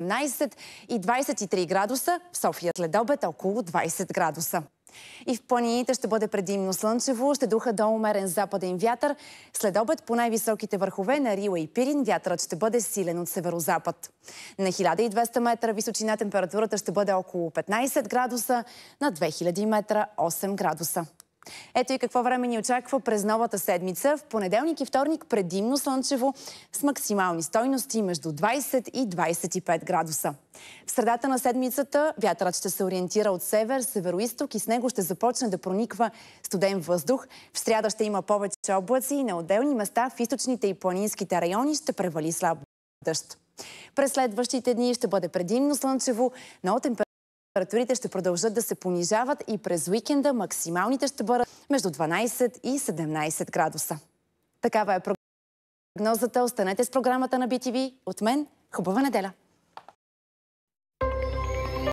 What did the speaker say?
17 и 23 градуса, в София следобед около 20 градуса. И в планините ще бъде предимно слънчево, ще духа до умерен западен вятър. Следобед по най-високите върхове на Рила и Пирин вятърът ще бъде силен от северозапад. На 1200 метра височина температурата ще бъде около 15 градуса, на 2000 метра 8 градуса. Ето и какво време ни очаква през новата седмица. В понеделник и вторник предимно слънчево с максимални стойности между 20 и 25 градуса. В средата на седмицата вятърът ще се ориентира от север, североизток и с него ще започне да прониква студен въздух. В сряда ще има повече облаци и на отделни места в източните и планинските райони ще превали слаб дъжд. През следващите дни ще бъде предимно слънчево, но температурите ще продължат да се понижават и през уикенда максималните ще бъдат между 12 и 17 градуса. Такава е прогнозата. Останете с програмата на BTV. От мен, хубава неделя!